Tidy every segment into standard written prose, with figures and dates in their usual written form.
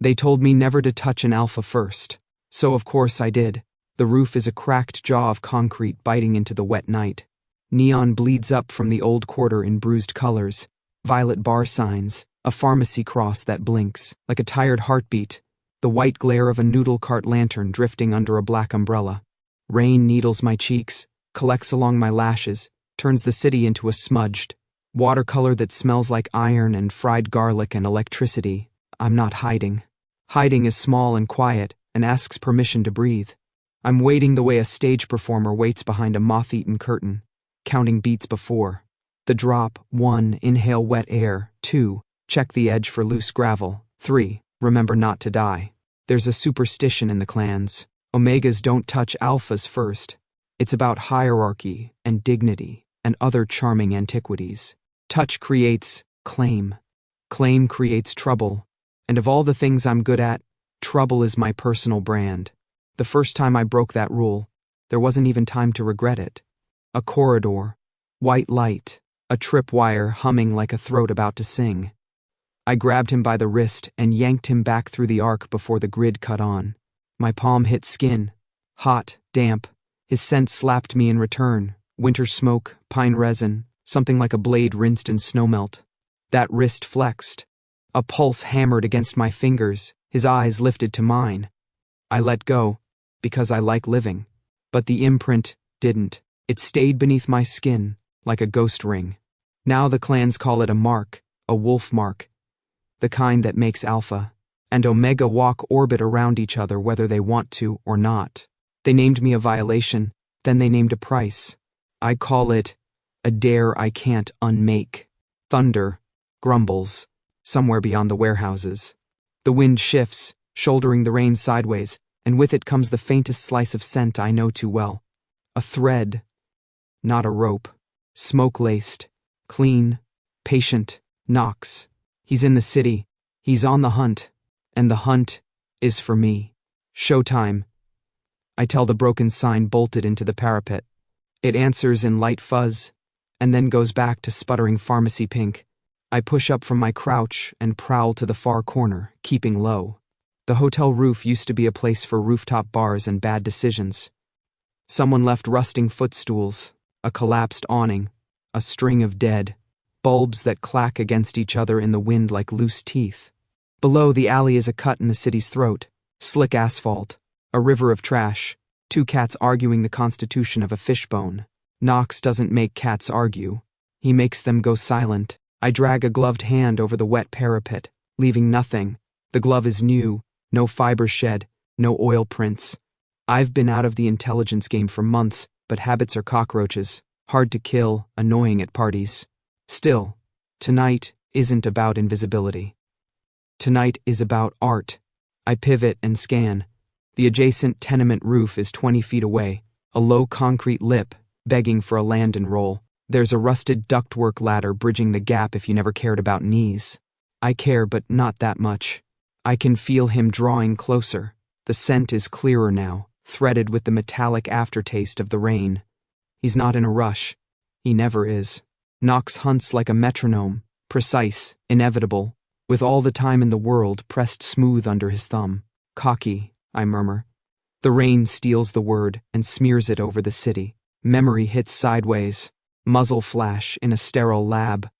They told me never to touch an alpha first. So of course I did. The roof is a cracked jaw of concrete biting into the wet night. Neon bleeds up from the old quarter in bruised colors, violet bar signs, a pharmacy cross that blinks, like a tired heartbeat, the white glare of a noodle cart lantern drifting under a black umbrella. Rain needles my cheeks, collects along my lashes, turns the city into a smudged watercolor that smells like iron and fried garlic and electricity. I'm not hiding. Hiding is small and quiet and asks permission to breathe. I'm waiting the way a stage performer waits behind a moth-eaten curtain, counting beats before. The drop: 1, inhale wet air; 2, check the edge for loose gravel; 3, remember not to die. There's a superstition in the clans. Omegas don't touch alphas first. It's about hierarchy and dignity and other charming antiquities. Touch creates claim. Claim creates trouble. And of all the things I'm good at, trouble is my personal brand. The first time I broke that rule, there wasn't even time to regret it. A corridor, white light, a tripwire humming like a throat about to sing. I grabbed him by the wrist and yanked him back through the arc before the grid cut on. My palm hit skin. Hot, damp. His scent slapped me in return. Winter smoke, pine resin, something like a blade rinsed in snowmelt. That wrist flexed. A pulse hammered against my fingers. His eyes lifted to mine. I let go, because I like living. But the imprint didn't. It stayed beneath my skin, like a ghost ring. Now the clans call it a mark, a Wolfmark. The kind that makes Alpha and Omega walk orbit around each other whether they want to or not. They named me a violation, then they named a price. I call it a dare I can't unmake. Thunder grumbles somewhere beyond the warehouses. The wind shifts, shouldering the rain sideways, and with it comes the faintest slice of scent I know too well. A thread, not a rope. Smoke-laced, clean, patient, knocks. He's in the city. He's on the hunt. And the hunt is for me. Showtime. I tell the broken sign bolted into the parapet. It answers in light fuzz, and then goes back to sputtering pharmacy pink. I push up from my crouch and prowl to the far corner, keeping low. The hotel roof used to be a place for rooftop bars and bad decisions. Someone left rusting footstools, a collapsed awning, a string of dead, bulbs that clack against each other in the wind like loose teeth. Below, the alley is a cut in the city's throat, slick asphalt, a river of trash, 2 cats arguing the constitution of a fishbone. Knox doesn't make cats argue. He makes them go silent. I drag a gloved hand over the wet parapet, leaving nothing. The glove is new, no fiber shed, no oil prints. I've been out of the intelligence game for months, but habits are cockroaches, hard to kill, annoying at parties. Still, tonight isn't about invisibility. Tonight is about art. I pivot and scan. The adjacent tenement roof is 20 feet away, a low concrete lip, begging for a land and roll. There's a rusted ductwork ladder bridging the gap if you never cared about knees. I care, but not that much. I can feel him drawing closer. The scent is clearer now, threaded with the metallic aftertaste of the rain. He's not in a rush. He never is. Knox hunts like a metronome, precise, inevitable, with all the time in the world pressed smooth under his thumb. Cocky, I murmur. The rain steals the word and smears it over the city. Memory hits sideways, muzzle flash in a sterile lab.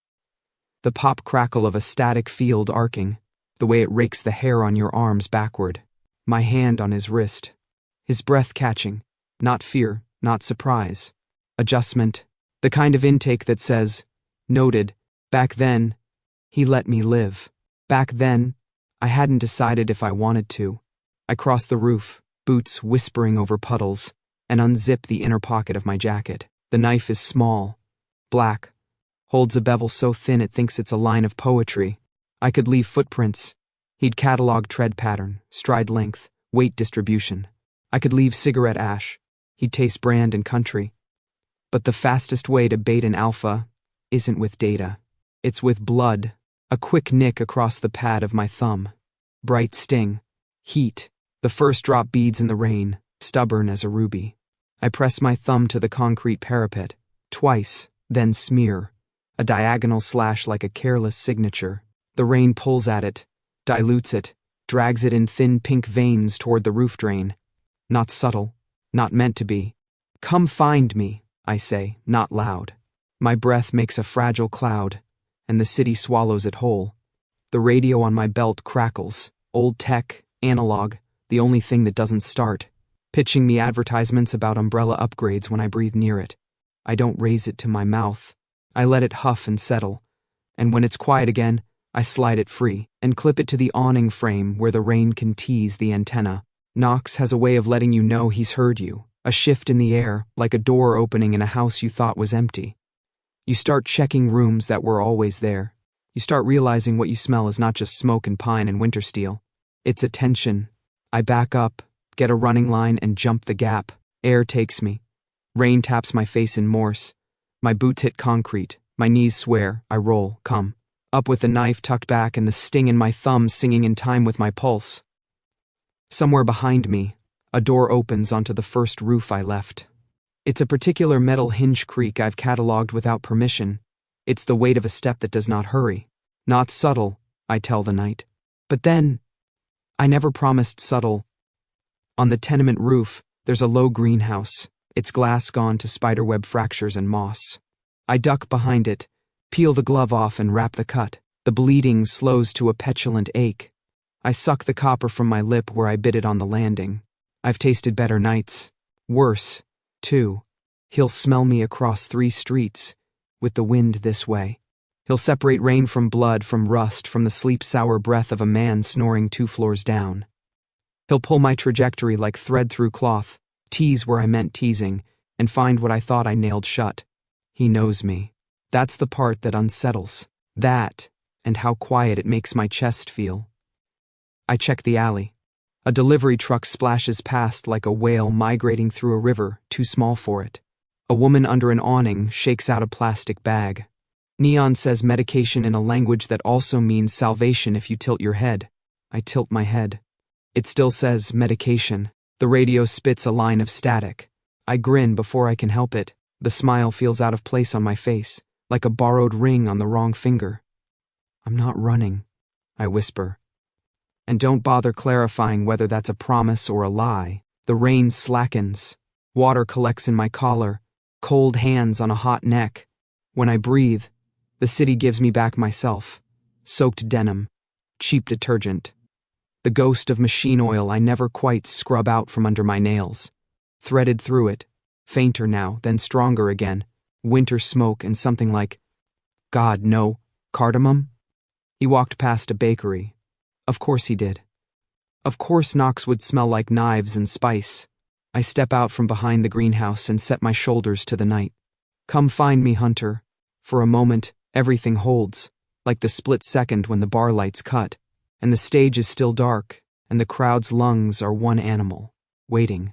The pop crackle of a static field arcing, the way it rakes the hair on your arms backward. My hand on his wrist. His breath catching, not fear, not surprise. Adjustment, the kind of intake that says, noted, back then, he let me live. Back then, I hadn't decided if I wanted to. I cross the roof, boots whispering over puddles, and unzip the inner pocket of my jacket. The knife is small, black, holds a bevel so thin it thinks it's a line of poetry. I could leave footprints. He'd catalog tread pattern, stride length, weight distribution. I could leave cigarette ash. He'd taste brand and country. But the fastest way to bait an alpha isn't with data. It's with blood. A quick nick across the pad of my thumb. Bright sting. Heat. The first drop beads in the rain, stubborn as a ruby. I press my thumb to the concrete parapet. Twice, then smear. A diagonal slash like a careless signature. The rain pulls at it, dilutes it, drags it in thin pink veins toward the roof drain. Not subtle, not meant to be. "Come find me," I say, not loud. My breath makes a fragile cloud, and the city swallows it whole. The radio on my belt crackles, old tech, analog, the only thing that doesn't start, pitching me advertisements about umbrella upgrades when I breathe near it. I don't raise it to my mouth. I let it huff and settle, and when it's quiet again, I slide it free and clip it to the awning frame where the rain can tease the antenna. Knox has a way of letting you know he's heard you, a shift in the air, like a door opening in a house you thought was empty. You start checking rooms that were always there. You start realizing what you smell is not just smoke and pine and winter steel. It's attention. I back up, get a running line, and jump the gap. Air takes me. Rain taps my face in Morse. My boots hit concrete. My knees swear. I roll, come. Up with the knife tucked back and the sting in my thumb singing in time with my pulse. Somewhere behind me, a door opens onto the first roof I left. It's a particular metal hinge creak I've cataloged without permission. It's the weight of a step that does not hurry. Not subtle, I tell the night. But then, I never promised subtle. On the tenement roof, there's a low greenhouse, its glass gone to spiderweb fractures and moss. I duck behind it, peel the glove off and wrap the cut. The bleeding slows to a petulant ache. I suck the copper from my lip where I bit it on the landing. I've tasted better nights. Worse, too. He'll smell me across 3 streets, with the wind this way. He'll separate rain from blood, from rust, from the sleep-sour breath of a man snoring 2 floors down. He'll pull my trajectory like thread through cloth, tease where I meant teasing, and find what I thought I nailed shut. He knows me. That's the part that unsettles. That, and how quiet it makes my chest feel. I check the alley. A delivery truck splashes past like a whale migrating through a river too small for it. A woman under an awning shakes out a plastic bag. Neon says medication in a language that also means salvation if you tilt your head. I tilt my head. It still says medication. The radio spits a line of static. I grin before I can help it. The smile feels out of place on my face, like a borrowed ring on the wrong finger. "I'm not running," I whisper. And don't bother clarifying whether that's a promise or a lie. The rain slackens. Water collects in my collar, cold hands on a hot neck. When I breathe, the city gives me back myself. Soaked denim, cheap detergent. The ghost of machine oil I never quite scrub out from under my nails. Threaded through it, fainter now, then stronger again. Winter smoke and something like, God, no, cardamom? He walked past a bakery. Of course he did. Of course Knox would smell like knives and spice. I step out from behind the greenhouse and set my shoulders to the night. Come find me, Hunter. For a moment, everything holds, like the split second when the bar lights cut, and the stage is still dark, and the crowd's lungs are one animal, waiting.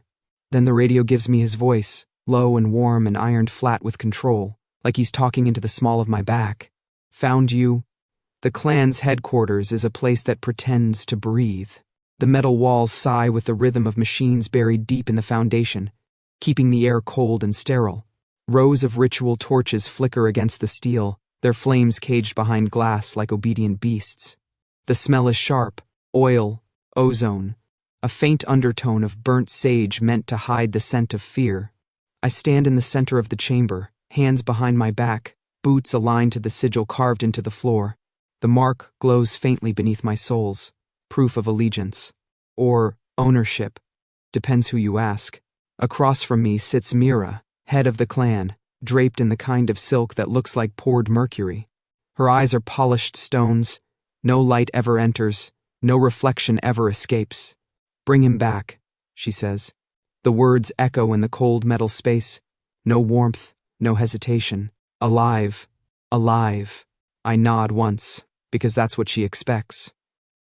Then the radio gives me his voice, low and warm and ironed flat with control, like he's talking into the small of my back. Found you. The clan's headquarters is a place that pretends to breathe. The metal walls sigh with the rhythm of machines buried deep in the foundation, keeping the air cold and sterile. Rows of ritual torches flicker against the steel, their flames caged behind glass like obedient beasts. The smell is sharp, oil, ozone, a faint undertone of burnt sage meant to hide the scent of fear. I stand in the center of the chamber, hands behind my back, boots aligned to the sigil carved into the floor. The mark glows faintly beneath my soles, proof of allegiance. Or ownership. Depends who you ask. Across from me sits Mira, head of the clan, draped in the kind of silk that looks like poured mercury. Her eyes are polished stones. No light ever enters, no reflection ever escapes. Bring him back, she says. The words echo in the cold metal space. No warmth, no hesitation. Alive, alive. I nod once, because that's what she expects.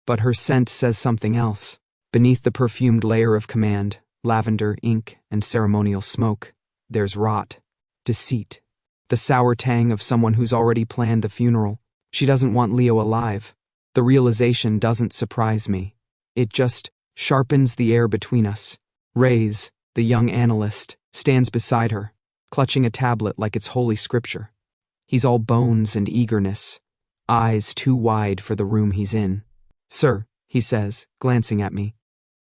But her scent says something else. Beneath the perfumed layer of command, lavender, ink, and ceremonial smoke, there's rot, deceit, the sour tang of someone who's already planned the funeral. She doesn't want Leo alive. The realization doesn't surprise me. It just sharpens the air between us. Reyes, the young analyst, stands beside her, clutching a tablet like it's holy scripture. He's all bones and eagerness, eyes too wide for the room he's in. Sir, he says, glancing at me.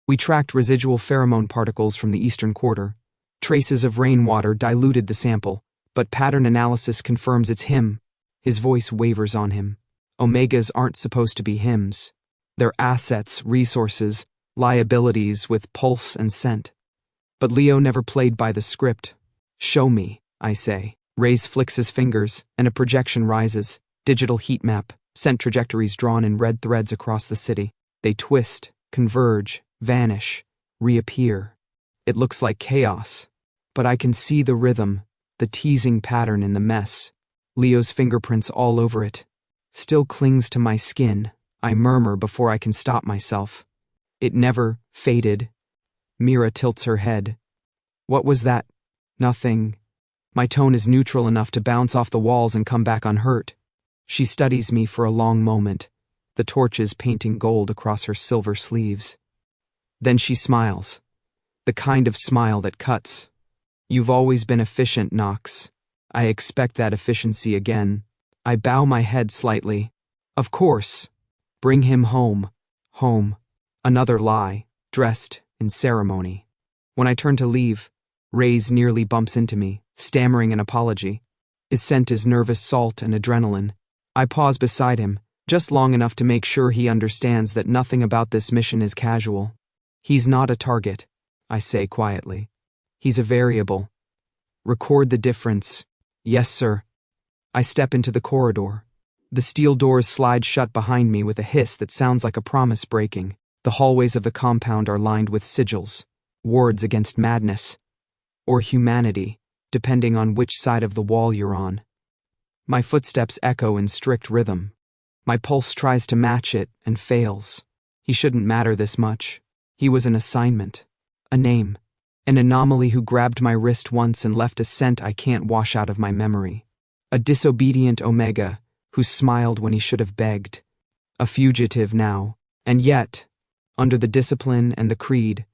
We tracked residual pheromone particles from the eastern quarter. Traces of rainwater diluted the sample, but pattern analysis confirms it's him. His voice wavers on him. Omegas aren't supposed to be hims. They're assets, resources, liabilities with pulse and scent. But Leo never played by the script. Show me, I say. Ray's flicks his fingers, and a projection rises. Digital heat map, scent trajectories drawn in red threads across the city. They twist, converge, vanish, reappear. It looks like chaos, but I can see the rhythm, the teasing pattern in the mess. Leo's fingerprints all over it. Still clings to my skin, I murmur before I can stop myself. It never faded. Mira tilts her head. What was that? Nothing. My tone is neutral enough to bounce off the walls and come back unhurt. She studies me for a long moment, the torches painting gold across her silver sleeves. Then she smiles. The kind of smile that cuts. You've always been efficient, Knox. I expect that efficiency again. I bow my head slightly. Of course. Bring him home. Home. Another lie, dressed in ceremony. When I turn to leave, Ray's nearly bumps into me, stammering an apology. His scent is nervous salt and adrenaline. I pause beside him, just long enough to make sure he understands that nothing about this mission is casual. He's not a target, I say quietly. He's a variable. Record the difference. Yes, sir. I step into the corridor. The steel doors slide shut behind me with a hiss that sounds like a promise breaking. The hallways of the compound are lined with sigils, wards against madness, or humanity, depending on which side of the wall you're on. My footsteps echo in strict rhythm. My pulse tries to match it and fails. He shouldn't matter this much. He was an assignment, a name, an anomaly who grabbed my wrist once and left a scent I can't wash out of my memory. A disobedient Omega who smiled when he should have begged. A fugitive now, and yet, under the discipline and the creed,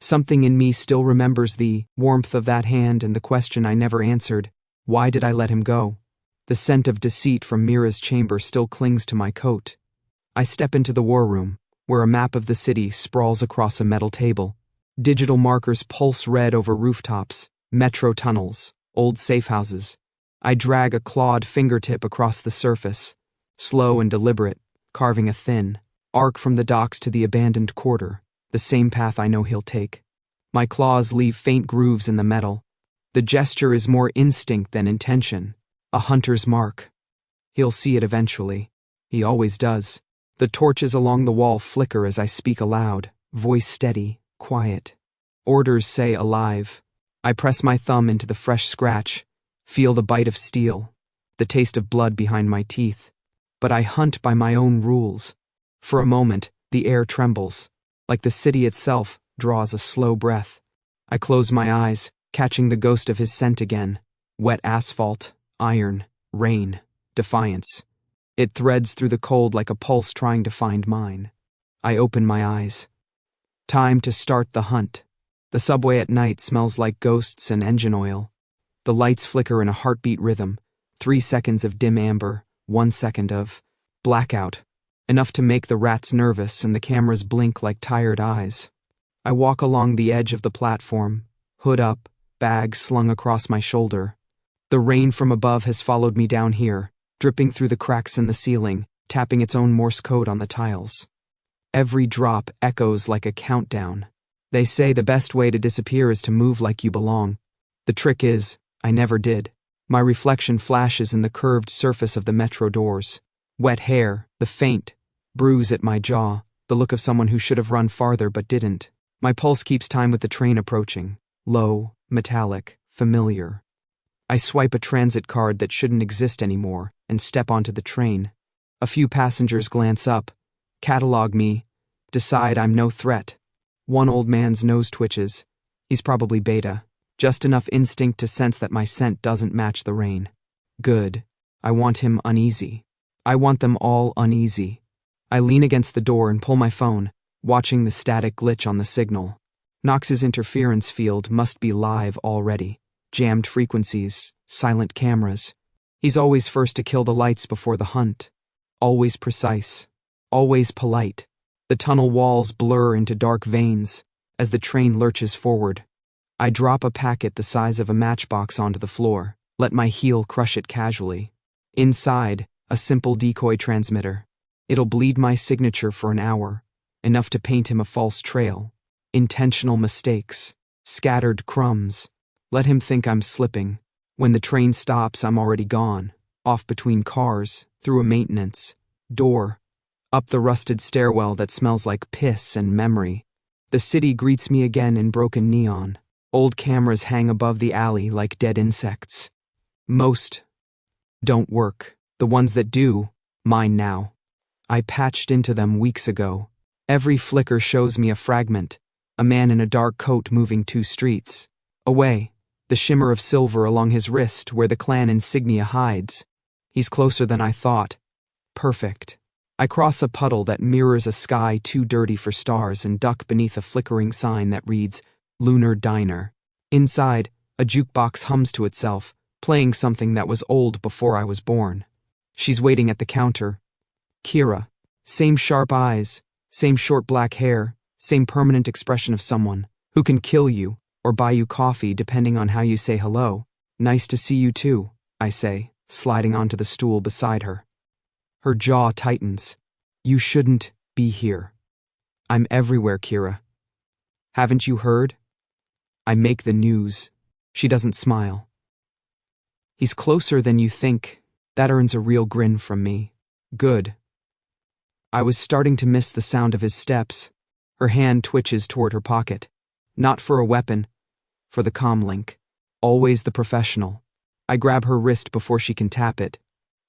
something in me still remembers the warmth of that hand and the question I never answered. Why did I let him go? The scent of deceit from Mira's chamber still clings to my coat. I step into the war room, where a map of the city sprawls across a metal table. Digital markers pulse red over rooftops, metro tunnels, old safe houses. I drag a clawed fingertip across the surface, slow and deliberate, carving a thin arc from the docks to the abandoned quarter, the same path I know he'll take. My claws leave faint grooves in the metal. The gesture is more instinct than intention, a hunter's mark. He'll see it eventually. He always does. The torches along the wall flicker as I speak aloud, voice steady, quiet. Orders say alive. I press my thumb into the fresh scratch, feel the bite of steel, the taste of blood behind my teeth. But I hunt by my own rules. For a moment, the air trembles, like the city itself draws a slow breath. I close my eyes, catching the ghost of his scent again. Wet asphalt, iron, rain, defiance. It threads through the cold like a pulse trying to find mine. I open my eyes. Time to start the hunt. The subway at night smells like ghosts and engine oil. The lights flicker in a heartbeat rhythm. 3 seconds of dim amber, 1 second of blackout. Enough to make the rats nervous and the cameras blink like tired eyes. I walk along the edge of the platform, hood up, bag slung across my shoulder. The rain from above has followed me down here, dripping through the cracks in the ceiling, tapping its own Morse code on the tiles. Every drop echoes like a countdown. They say the best way to disappear is to move like you belong. The trick is, I never did. My reflection flashes in the curved surface of the metro doors. Wet hair, the faint bruise at my jaw, the look of someone who should have run farther but didn't. My pulse keeps time with the train approaching. Low, metallic, familiar. I swipe a transit card that shouldn't exist anymore and step onto the train. A few passengers glance up, catalog me, decide I'm no threat. One old man's nose twitches. He's probably beta. Just enough instinct to sense that my scent doesn't match the rain. Good. I want him uneasy. I want them all uneasy. I lean against the door and pull my phone, watching the static glitch on the signal. Knox's interference field must be live already. Jammed frequencies, silent cameras. He's always first to kill the lights before the hunt. Always precise. Always polite. The tunnel walls blur into dark veins as the train lurches forward. I drop a packet the size of a matchbox onto the floor, let my heel crush it casually. Inside, a simple decoy transmitter. It'll bleed my signature for an hour, enough to paint him a false trail. Intentional mistakes, scattered crumbs. Let him think I'm slipping. When the train stops, I'm already gone, off between cars, through a maintenance door, up the rusted stairwell that smells like piss and memory. The city greets me again in broken neon. Old cameras hang above the alley like dead insects. Most don't work. The ones that do, mine now. I patched into them weeks ago. Every flicker shows me a fragment, a man in a dark coat moving 2 streets away, the shimmer of silver along his wrist where the clan insignia hides. He's closer than I thought. Perfect. I cross a puddle that mirrors a sky too dirty for stars and duck beneath a flickering sign that reads, Lunar Diner. Inside, a jukebox hums to itself, playing something that was old before I was born. She's waiting at the counter. Kira. Same sharp eyes, same short black hair, same permanent expression of someone who can kill you or buy you coffee depending on how you say hello. Nice to see you too, I say, sliding onto the stool beside her. Her jaw tightens. You shouldn't be here. I'm everywhere, Kira. Haven't you heard? I make the news. She doesn't smile. He's closer than you think. That earns a real grin from me. Good. I was starting to miss the sound of his steps. Her hand twitches toward her pocket. Not for a weapon, for the comlink. Always the professional. I grab her wrist before she can tap it.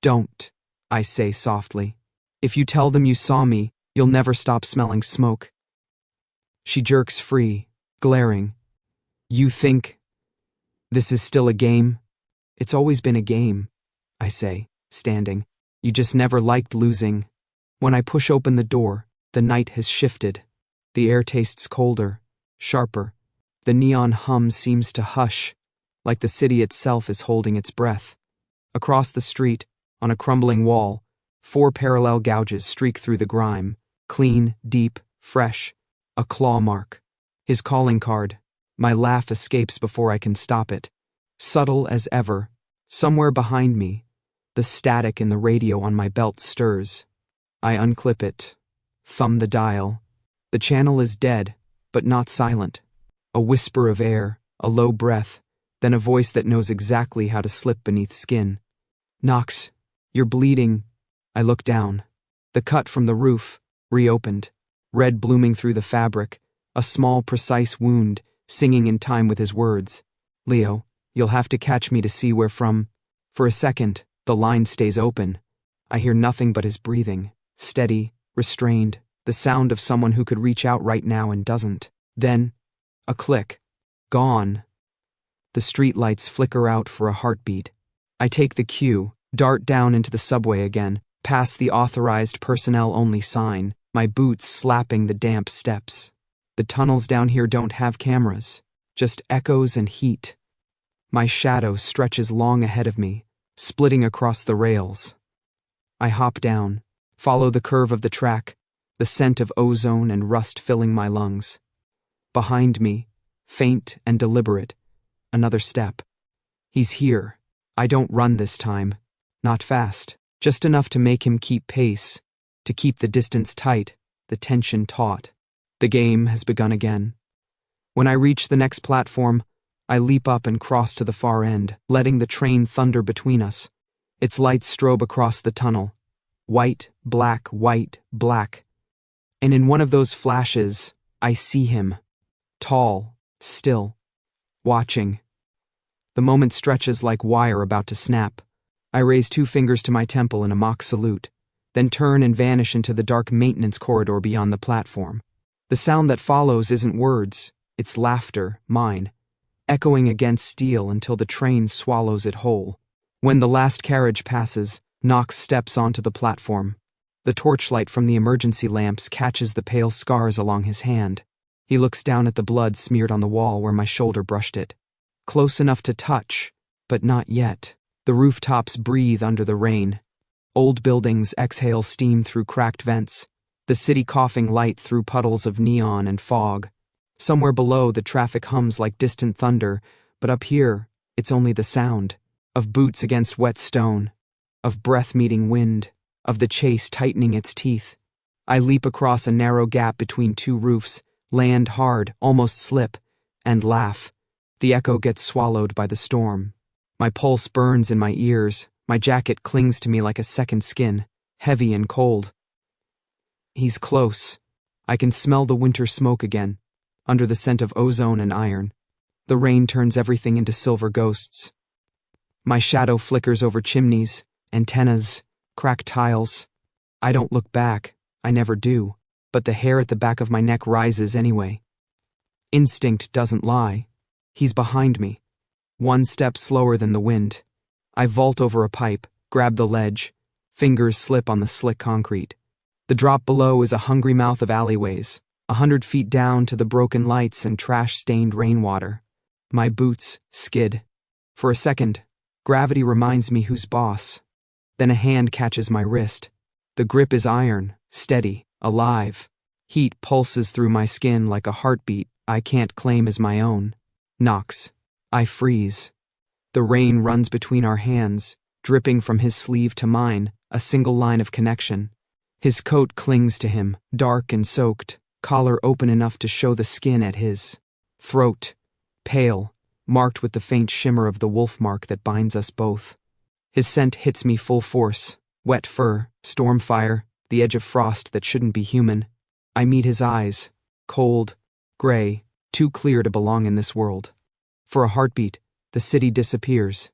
Don't, I say softly. If you tell them you saw me, you'll never stop smelling smoke. She jerks free, glaring. You think this is still a game? It's always been a game, I say, standing. You just never liked losing. When I push open the door, the night has shifted. The air tastes colder, sharper. The neon hum seems to hush, like the city itself is holding its breath. Across the street, on a crumbling wall, 4 parallel gouges streak through the grime, clean, deep, fresh, a claw mark. His calling card. My laugh escapes before I can stop it. Subtle as ever, somewhere behind me, the static in the radio on my belt stirs. I unclip it, thumb the dial. The channel is dead, but not silent. A whisper of air, a low breath, then a voice that knows exactly how to slip beneath skin. Knox, you're bleeding. I look down. The cut from the roof, reopened, red blooming through the fabric, a small, precise wound, singing in time with his words. Leo, you'll have to catch me to see where from. For a second, the line stays open. I hear nothing but his breathing, steady, restrained, the sound of someone who could reach out right now and doesn't. Then, a click. Gone. The streetlights flicker out for a heartbeat. I take the cue, dart down into the subway again, past the authorized personnel-only sign, my boots slapping the damp steps. The tunnels down here don't have cameras, just echoes and heat. My shadow stretches long ahead of me, splitting across the rails. I hop down, follow the curve of the track, the scent of ozone and rust filling my lungs. Behind me, faint and deliberate, another step. He's here. I don't run this time. Not fast, just enough to make him keep pace, to keep the distance tight, the tension taut. The game has begun again. When I reach the next platform, I leap up and cross to the far end, letting the train thunder between us. Its lights strobe across the tunnel. White, black, white, black. And in one of those flashes, I see him. Tall, still, watching. The moment stretches like wire about to snap. I raise 2 fingers to my temple in a mock salute, then turn and vanish into the dark maintenance corridor beyond the platform. The sound that follows isn't words, it's laughter, mine, echoing against steel until the train swallows it whole. When the last carriage passes, Knox steps onto the platform. The torchlight from the emergency lamps catches the pale scars along his hand. He looks down at the blood smeared on the wall where my shoulder brushed it. Close enough to touch, but not yet. The rooftops breathe under the rain. Old buildings exhale steam through cracked vents. the city coughing light through puddles of neon and fog. Somewhere below, the traffic hums like distant thunder, but up here, it's only the sound of boots against wet stone, of breath meeting wind, of the chase tightening its teeth. I leap across a narrow gap between two roofs, land hard, almost slip, and laugh. The echo gets swallowed by the storm. My pulse burns in my ears, my jacket clings to me like a second skin, heavy and cold. He's close. I can smell the winter smoke again, under the scent of ozone and iron. The rain turns everything into silver ghosts. My shadow flickers over chimneys, antennas, cracked tiles. I don't look back, I never do, but the hair at the back of my neck rises anyway. Instinct doesn't lie. He's behind me, one step slower than the wind. I vault over a pipe, grab the ledge, fingers slip on the slick concrete. The drop below is a hungry mouth of alleyways, 100 feet down to the broken lights and trash-stained rainwater. My boots skid. For a second, gravity reminds me who's boss. Then a hand catches my wrist. The grip is iron, steady, alive. Heat pulses through my skin like a heartbeat I can't claim as my own. Knocks. I freeze. The rain runs between our hands, dripping from his sleeve to mine, a single line of connection. His coat clings to him, dark and soaked, collar open enough to show the skin at his throat, pale, marked with the faint shimmer of the Wolfmark that binds us both. His scent hits me full force, wet fur, storm fire, the edge of frost that shouldn't be human. I meet his eyes, cold, gray, too clear to belong in this world. For a heartbeat, the city disappears.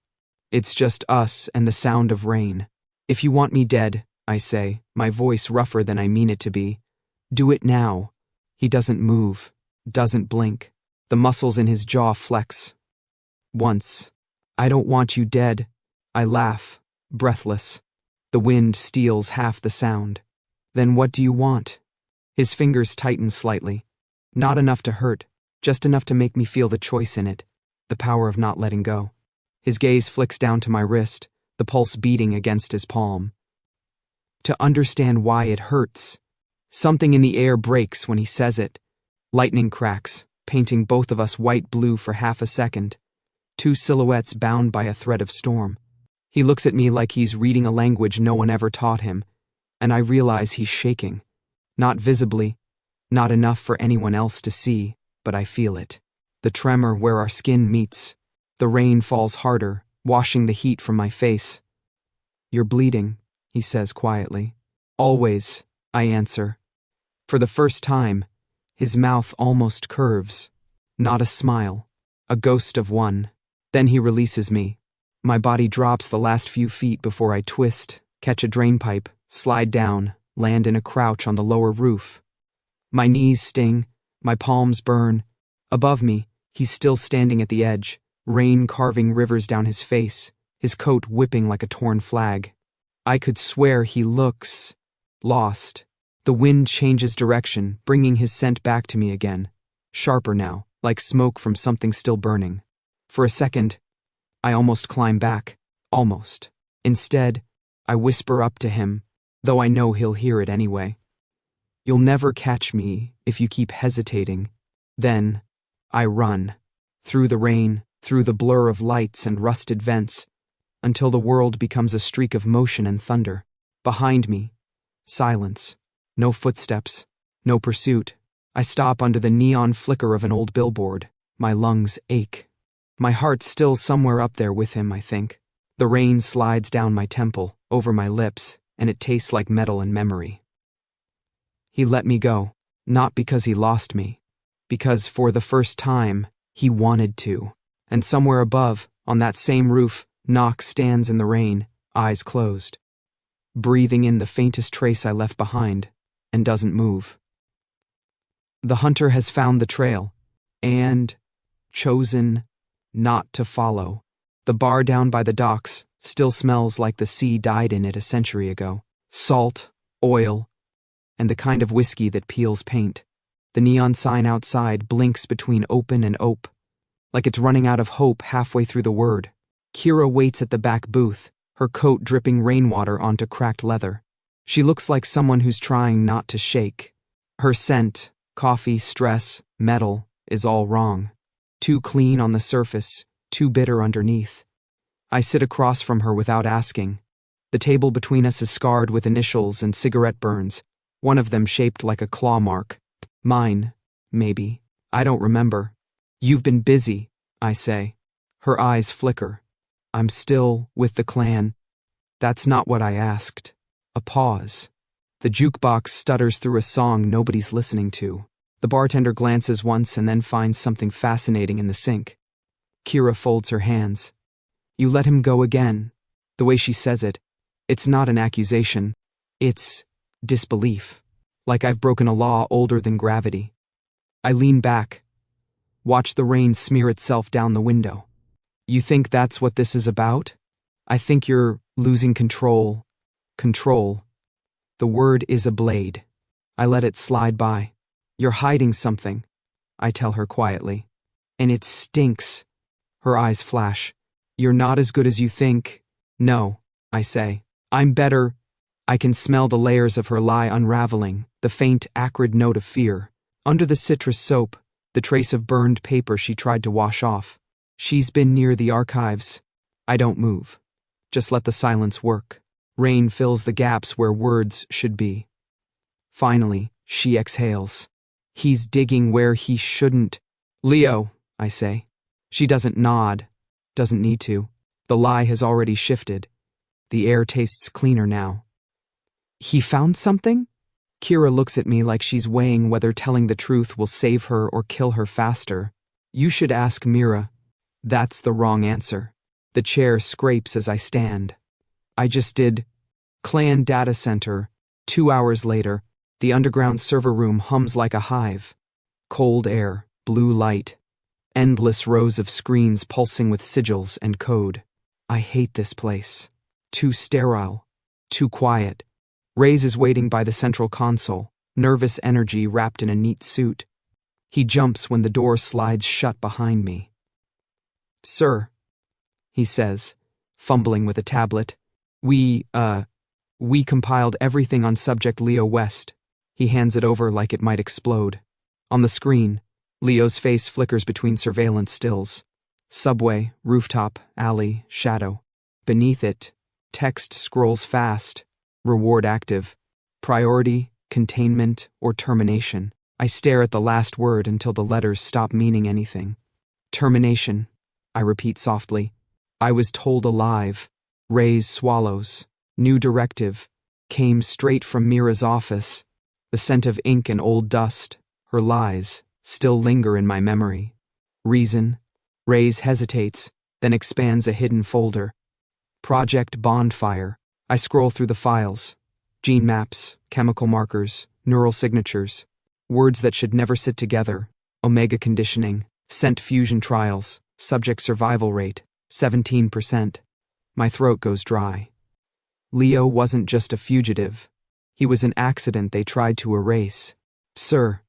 It's just us and the sound of rain. If you want me dead, I say, my voice rougher than I mean it to be, do it now. He doesn't move, doesn't blink. The muscles in his jaw flex. Once. I don't want you dead. I laugh, breathless. The wind steals half the sound. Then what do you want? His fingers tighten slightly. Not enough to hurt, just enough to make me feel the choice in it, the power of not letting go. His gaze flicks down to my wrist, the pulse beating against his palm. To understand why it hurts. Something in the air breaks when he says it. Lightning cracks, painting both of us white-blue for half a second. Two silhouettes bound by a thread of storm. He looks at me like he's reading a language no one ever taught him, and I realize he's shaking. Not visibly, not enough for anyone else to see, but I feel it. The tremor where our skin meets. The rain falls harder, washing the heat from my face. You're bleeding, he says quietly. Always, I answer. For the first time, his mouth almost curves. Not a smile, a ghost of one. Then he releases me. My body drops the last few feet before I twist, catch a drainpipe, slide down, land in a crouch on the lower roof. My knees sting, my palms burn. Above me, he's still standing at the edge, rain carving rivers down his face, his coat whipping like a torn flag. I could swear he looks lost. The wind changes direction, bringing his scent back to me again, sharper now, like smoke from something still burning. For a second, I almost climb back, almost. Instead, I whisper up to him, though I know he'll hear it anyway. You'll never catch me if you keep hesitating. Then, I run, through the rain, through the blur of lights and rusted vents, until the world becomes a streak of motion and thunder. Behind me, silence, no footsteps, no pursuit. I stop under the neon flicker of an old billboard. My lungs ache. My heart's still somewhere up there with him, I think. The rain slides down my temple, over my lips, and it tastes like metal and memory. He let me go, not because he lost me, because for the first time, he wanted to. And somewhere above, on that same roof, Knox stands in the rain, eyes closed, breathing in the faintest trace I left behind, and doesn't move. The hunter has found the trail, and chosen not to follow. The bar down by the docks still smells like the sea died in it a century ago. Salt, oil, and the kind of whiskey that peels paint. The neon sign outside blinks between open and ope, like it's running out of hope halfway through the word. Kira waits at the back booth, her coat dripping rainwater onto cracked leather. She looks like someone who's trying not to shake. Her scent, coffee, stress, metal, is all wrong. Too clean on the surface, too bitter underneath. I sit across from her without asking. The table between us is scarred with initials and cigarette burns, one of them shaped like a claw mark. Mine, maybe. I don't remember. You've been busy, I say. Her eyes flicker. I'm still with the clan. That's not what I asked. A pause. The jukebox stutters through a song nobody's listening to. The bartender glances once and then finds something fascinating in the sink. Kira folds her hands. You let him go again. The way she says it, it's not an accusation. It's disbelief. Like I've broken a law older than gravity. I lean back. Watch the rain smear itself down the window. You think that's what this is about? I think you're losing control. Control. The word is a blade. I let it slide by. You're hiding something, I tell her quietly. And it stinks. Her eyes flash. You're not as good as you think. No, I say. I'm better. I can smell the layers of her lie unraveling, the faint, acrid note of fear. Under the citrus soap, the trace of burned paper she tried to wash off. She's been near the archives. I don't move. Just let the silence work. Rain fills the gaps where words should be. Finally, she exhales. He's digging where he shouldn't. Leo, I say. She doesn't nod. Doesn't need to. The lie has already shifted. The air tastes cleaner now. He found something? Kira looks at me like she's weighing whether telling the truth will save her or kill her faster. You should ask Mira. That's the wrong answer. The chair scrapes as I stand. I just did. Clan data center. 2 hours later, the underground server room hums like a hive. Cold air, blue light. Endless rows of screens pulsing with sigils and code. I hate this place. Too sterile. Too quiet. Reyes is waiting by the central console, nervous energy wrapped in a neat suit. He jumps when the door slides shut behind me. Sir, he says, fumbling with a tablet. We compiled everything on subject Leo West. He hands it over like it might explode. On the screen, Leo's face flickers between surveillance stills. Subway, rooftop, alley, shadow. Beneath it, text scrolls fast. Reward active. Priority, containment, or termination. I stare at the last word until the letters stop meaning anything. Termination, I repeat softly. I was told alive. Reyes swallows. New directive. Came straight from Mira's office. The scent of ink and old dust, her lies, still linger in my memory. Reason. Reyes hesitates, then expands a hidden folder. Project Bonfire. I scroll through the files. Gene maps, chemical markers, neural signatures. Words that should never sit together. Omega conditioning. Scent fusion trials. Subject survival rate. 17%. My throat goes dry. Leo wasn't just a fugitive. He was an accident they tried to erase. Sir,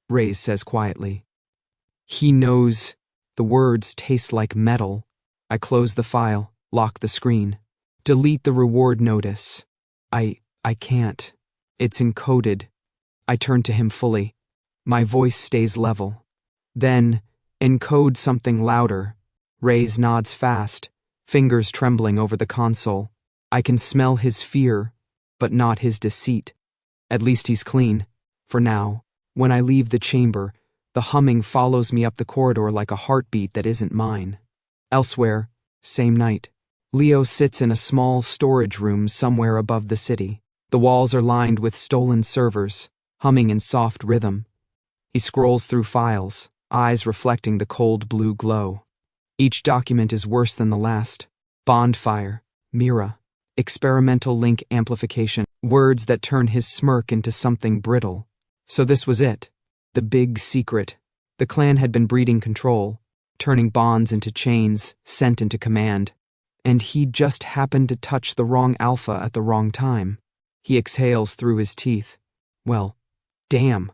Reyes says quietly. He knows. The words taste like metal. I close the file, lock the screen. Delete the reward notice. I can't. It's encoded. I turn to him fully. My voice stays level. Then, encode something louder. Reyes nods fast, fingers trembling over the console. I can smell his fear, but not his deceit. At least he's clean. For now. When I leave the chamber, the humming follows me up the corridor like a heartbeat that isn't mine. Elsewhere, same night. Leo sits in a small storage room somewhere above the city. The walls are lined with stolen servers, humming in soft rhythm. He scrolls through files, eyes reflecting the cold blue glow. Each document is worse than the last. Bonfire, Mira, experimental link amplification, words that turn his smirk into something brittle. So this was it. The big secret. The clan had been breeding control, turning bonds into chains, sent into command. And he just happened to touch the wrong alpha at the wrong time. He exhales through his teeth. Well, damn.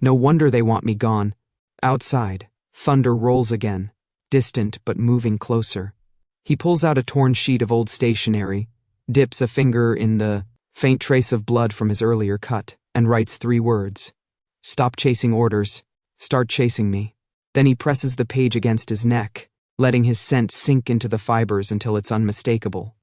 No wonder they want me gone. Outside, thunder rolls again, distant but moving closer. He pulls out a torn sheet of old stationery, dips a finger in the Faint trace of blood from his earlier cut, and writes 3 words. Stop chasing orders. Start chasing me. Then he presses the page against his neck, letting his scent sink into the fibers until it's unmistakable.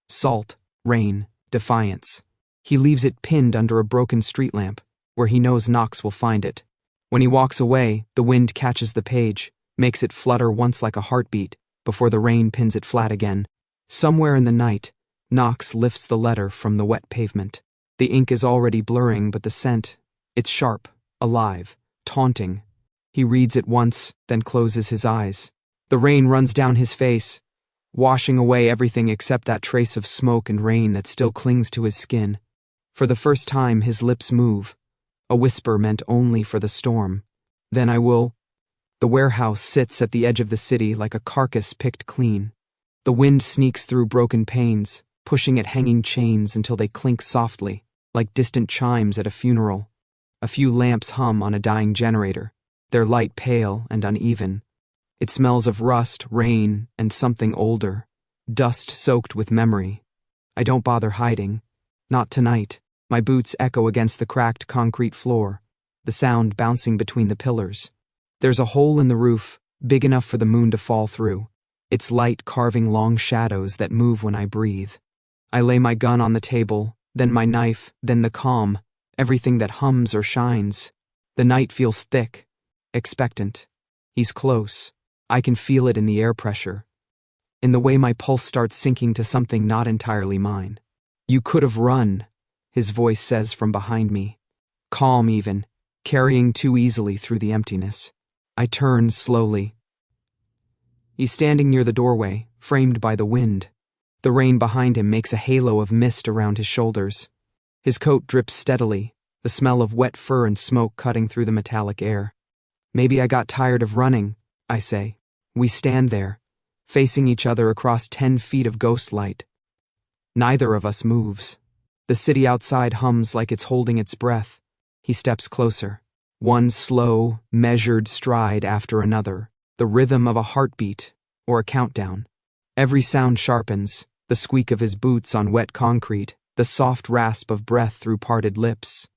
Salt, rain, defiance. He leaves it pinned under a broken street lamp, where he knows Knox will find it. When he walks away, the wind catches the page, makes it flutter once like a heartbeat, before the rain pins it flat again. Somewhere in the night, Knox lifts the letter from the wet pavement. The ink is already blurring, but the scent, it's sharp, alive, taunting. He reads it once, then closes his eyes. The rain runs down his face, washing away everything except that trace of smoke and rain that still clings to his skin. For the first time, his lips move, a whisper meant only for the storm. Then I will. The warehouse sits at the edge of the city like a carcass picked clean. The wind sneaks through broken panes, pushing at hanging chains until they clink softly, like distant chimes at a funeral. A few lamps hum on a dying generator, their light pale and uneven. It smells of rust, rain, and something older, dust soaked with memory. I don't bother hiding. Not tonight. My boots echo against the cracked concrete floor, the sound bouncing between the pillars. There's a hole in the roof, big enough for the moon to fall through, its light carving long shadows that move when I breathe. I lay my gun on the table, then my knife, then the calm, everything that hums or shines. The night feels thick, expectant. He's close. I can feel it in the air pressure, in the way my pulse starts sinking to something not entirely mine. You could have run, his voice says from behind me. Calm even, carrying too easily through the emptiness. I turn slowly. He's standing near the doorway, framed by the wind. The rain behind him makes a halo of mist around his shoulders. His coat drips steadily, the smell of wet fur and smoke cutting through the metallic air. Maybe I got tired of running, I say. We stand there, facing each other across 10 feet of ghost light. Neither of us moves. The city outside hums like it's holding its breath. He steps closer. One slow, measured stride after another, the rhythm of a heartbeat or a countdown. Every sound sharpens, the squeak of his boots on wet concrete, the soft rasp of breath through parted lips.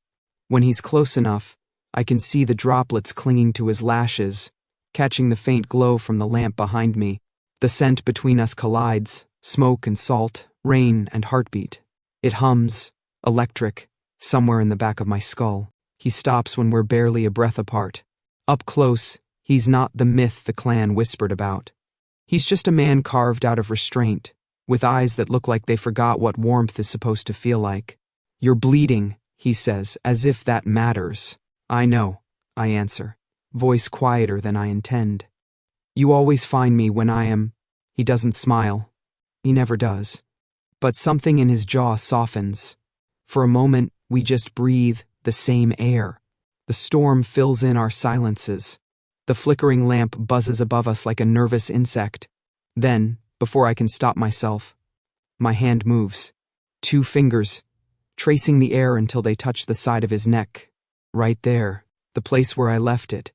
When he's close enough, I can see the droplets clinging to his lashes, catching the faint glow from the lamp behind me. The scent between us collides, smoke and salt, rain and heartbeat. It hums, electric, somewhere in the back of my skull. He stops when we're barely a breath apart. Up close, he's not the myth the clan whispered about. He's just a man carved out of restraint, with eyes that look like they forgot what warmth is supposed to feel like. You're bleeding, he says, as if that matters. I know, I answer, voice quieter than I intend. You always find me when I am. He doesn't smile. He never does. But something in his jaw softens. For a moment, we just breathe the same air. The storm fills in our silences. The flickering lamp buzzes above us like a nervous insect. Then, before I can stop myself, my hand moves. 2 fingers, tracing the air until they touch the side of his neck. Right there, the place where I left it.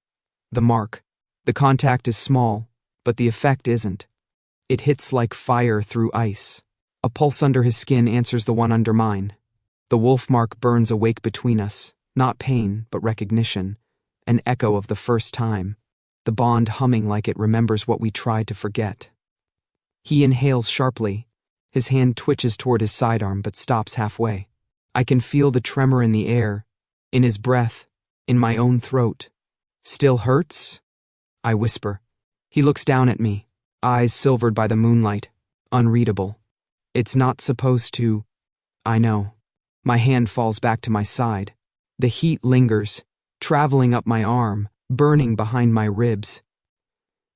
The mark. The contact is small, but the effect isn't. It hits like fire through ice. A pulse under his skin answers the one under mine. The Wolfmark burns awake between us, not pain, but recognition, an echo of the first time, the bond humming like it remembers what we tried to forget. He inhales sharply. His hand twitches toward his sidearm but stops halfway. I can feel the tremor in the air, in his breath, in my own throat. Still hurts? I whisper. He looks down at me, eyes silvered by the moonlight, unreadable. It's not supposed to. I know. My hand falls back to my side. The heat lingers, traveling up my arm, burning behind my ribs.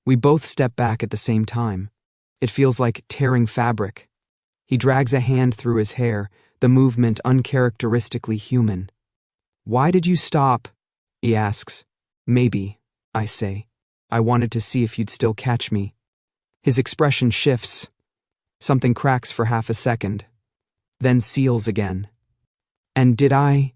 We both step back at the same time. It feels like tearing fabric. He drags a hand through his hair, the movement uncharacteristically human. Why did you stop? He asks. Maybe, I say. I wanted to see if you'd still catch me. His expression shifts. Something cracks for half a second, then seals again. And did I?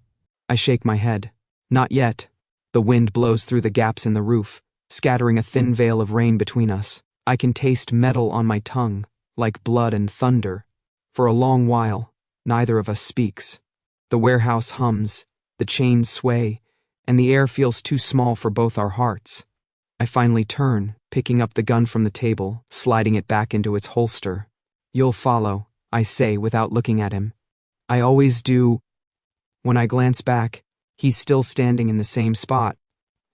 I shake my head. Not yet. The wind blows through the gaps in the roof, scattering a thin veil of rain between us. I can taste metal on my tongue, like blood and thunder. For a long while, Neither of us speaks. The warehouse hums, the chains sway, and the air feels too small for both our hearts. I finally turn, picking up the gun from the table, sliding it back into its holster. "You'll follow," I say without looking at him. "I always do." When I glance back, he's still standing in the same spot,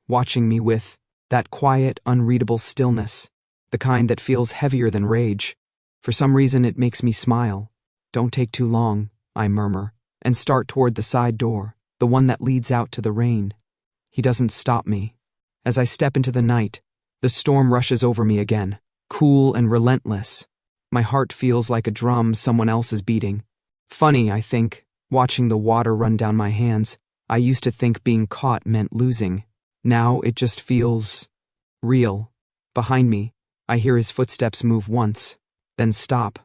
watching me with that quiet, unreadable stillness, the kind that feels heavier than rage. For some reason it makes me smile. "Don't take too long," I murmur, and start toward the side door, the one that leads out to the rain. He doesn't stop me. As I step into the night, the storm rushes over me again, cool and relentless. My heart feels like a drum someone else is beating. Funny, I think, watching the water run down my hands. I used to think being caught meant losing. Now it just feels real. Behind me, I hear his footsteps move once, then stop.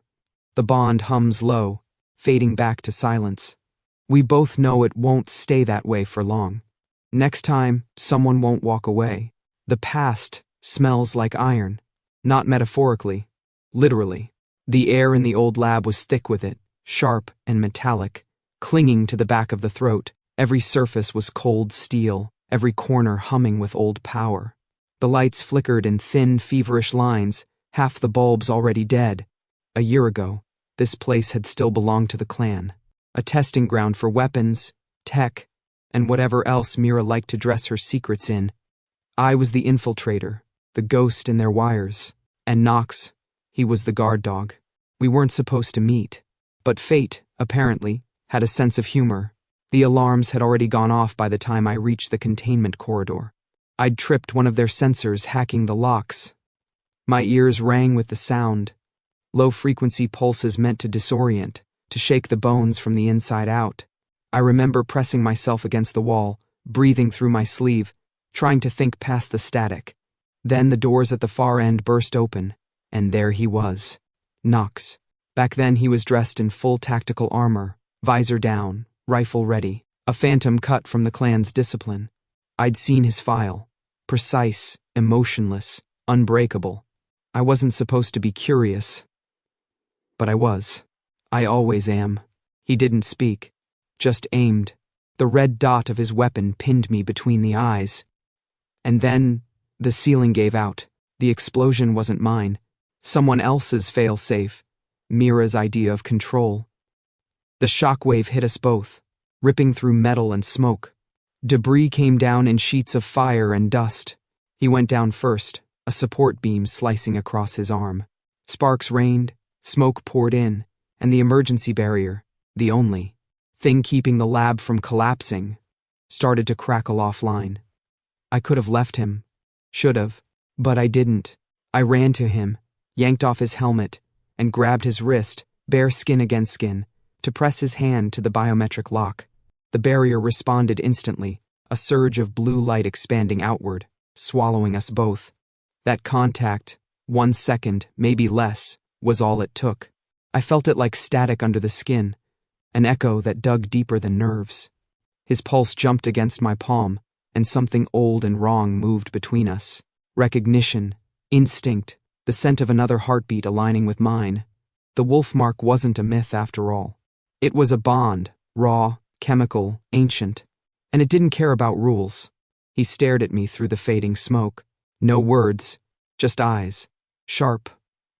The bond hums low, fading back to silence. We both know it won't stay that way for long. Next time, someone won't walk away. The past smells like iron. Not metaphorically, literally. The air in the old lab was thick with it, sharp and metallic, clinging to the back of the throat. Every surface was cold steel, every corner humming with old power. The lights flickered in thin, feverish lines, half the bulbs already dead. A year ago, this place had still belonged to the clan, a testing ground for weapons, tech, and whatever else Mira liked to dress her secrets in. I was the infiltrator, the ghost in their wires, and Knox, he was the guard dog. We weren't supposed to meet, but fate, apparently, had a sense of humor. The alarms had already gone off by the time I reached the containment corridor. I'd tripped one of their sensors hacking the locks. My ears rang with the sound. Low-frequency pulses meant to disorient, to shake the bones from the inside out. I remember pressing myself against the wall, breathing through my sleeve, trying to think past the static. Then the doors at the far end burst open, and there he was, Knox. Back then he was dressed in full tactical armor, visor down, rifle ready, a phantom cut from the clan's discipline. I'd seen his file, precise, emotionless, unbreakable. I wasn't supposed to be curious, but I was. I always am. He didn't speak, just aimed. The red dot of his weapon pinned me between the eyes. And then, the ceiling gave out. The explosion wasn't mine. Someone else's fail-safe. Mira's idea of control. The shockwave hit us both, ripping through metal and smoke. Debris came down in sheets of fire and dust. He went down first, a support beam slicing across his arm. Sparks rained, smoke poured in, and the emergency barrier, the only thing keeping the lab from collapsing, started to crackle offline. I could have left him. Should have. But I didn't. I ran to him, yanked off his helmet, and grabbed his wrist, bare skin against skin, to press his hand to the biometric lock. The barrier responded instantly, a surge of blue light expanding outward, swallowing us both. That contact, 1 second, maybe less, was all it took. I felt it like static under the skin, an echo that dug deeper than nerves. His pulse jumped against my palm, and something old and wrong moved between us. Recognition, instinct, the scent of another heartbeat aligning with mine. The Wolfmark wasn't a myth after all. It was a bond, raw, chemical, ancient, and it didn't care about rules. He stared at me through the fading smoke. No words, just eyes, sharp,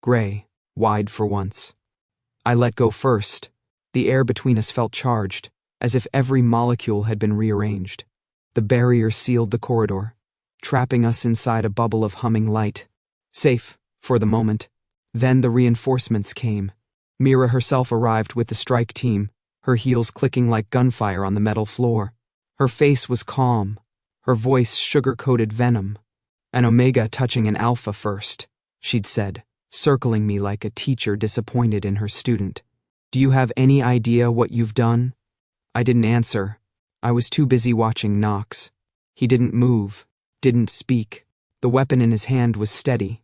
gray, wide for once. I let go first. The air between us felt charged, as if every molecule had been rearranged. The barrier sealed the corridor, trapping us inside a bubble of humming light. Safe, for the moment. Then the reinforcements came. Mira herself arrived with the strike team, her heels clicking like gunfire on the metal floor. Her face was calm, her voice sugar-coated venom. "An Omega touching an Alpha first," she'd said, circling me like a teacher disappointed in her student. "Do you have any idea what you've done?" I didn't answer. I was too busy watching Knox. He didn't move, didn't speak. The weapon in his hand was steady,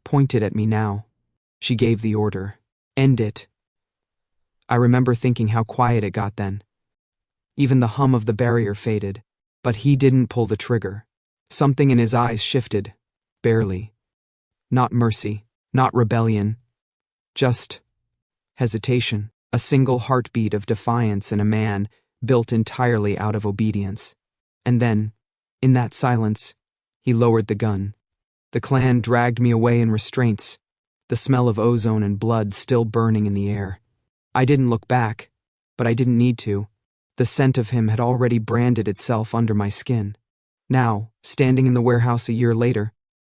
pointed at me now. She gave the order. "End it." I remember thinking how quiet it got then. Even the hum of the barrier faded, but he didn't pull the trigger. Something in his eyes shifted, barely. Not mercy, not rebellion, just hesitation. A single heartbeat of defiance in a man built entirely out of obedience. And then, in that silence, he lowered the gun. The clan dragged me away in restraints, the smell of ozone and blood still burning in the air. I didn't look back, but I didn't need to. The scent of him had already branded itself under my skin. Now, standing in the warehouse a year later,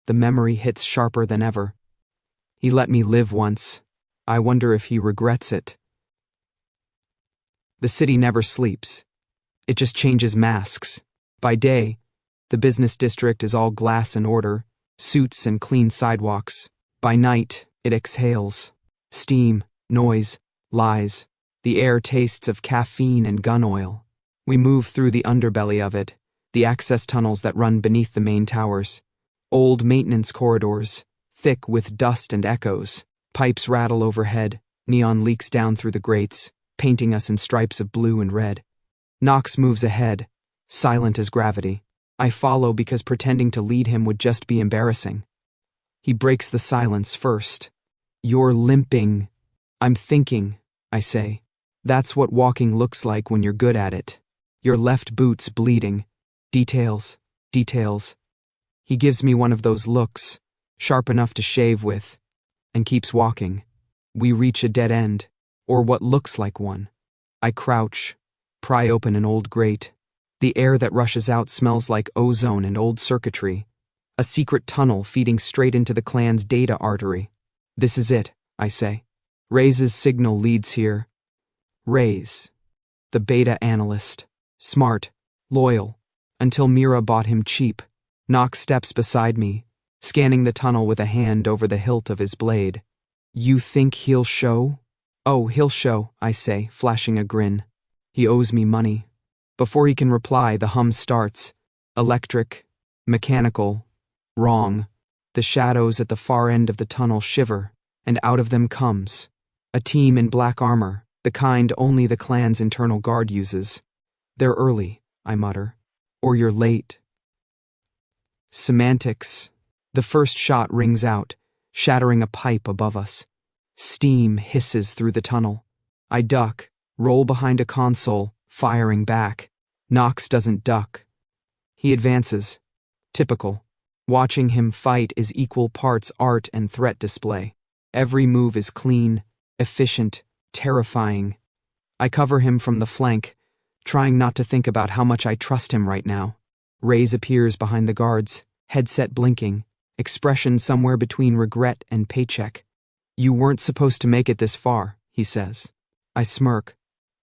the memory hits sharper than ever. He let me live once. I wonder if he regrets it. The city never sleeps. It just changes masks. By day, the business district is all glass and order, suits and clean sidewalks. By night, it exhales. Steam, noise, lies. The air tastes of caffeine and gun oil. We move through the underbelly of it, the access tunnels that run beneath the main towers. Old maintenance corridors, thick with dust and echoes. Pipes rattle overhead, neon leaks down through the grates, painting us in stripes of blue and red. Knox moves ahead, silent as gravity. I follow because pretending to lead him would just be embarrassing. He breaks the silence first. "You're limping." "I'm thinking," I say. "That's what walking looks like when you're good at it. Your left boot's bleeding. Details, details." He gives me one of those looks, sharp enough to shave with, and keeps walking. We reach a dead end, or what looks like one. I crouch, pry open an old grate. The air that rushes out smells like ozone and old circuitry, a secret tunnel feeding straight into the clan's data artery. "This is it," I say. "Ray's signal leads here." Ray's, the beta analyst, smart, loyal, until Mira bought him cheap. Knox steps beside me, scanning the tunnel with a hand over the hilt of his blade. "You think he'll show?" "Oh, he'll show," I say, flashing a grin. "He owes me money." Before he can reply, the hum starts. Electric, mechanical, wrong. The shadows at the far end of the tunnel shiver, and out of them comes a team in black armor, the kind only the clan's internal guard uses. "They're early," I mutter. "Or you're late." Semantics. The first shot rings out, shattering a pipe above us. Steam hisses through the tunnel. I duck, roll behind a console, firing back. Knox doesn't duck. He advances. Typical. Watching him fight is equal parts art and threat display. Every move is clean, efficient, terrifying. I cover him from the flank, trying not to think about how much I trust him right now. Ray's appears behind the guards, headset blinking, expression somewhere between regret and paycheck. "You weren't supposed to make it this far," he says. I smirk.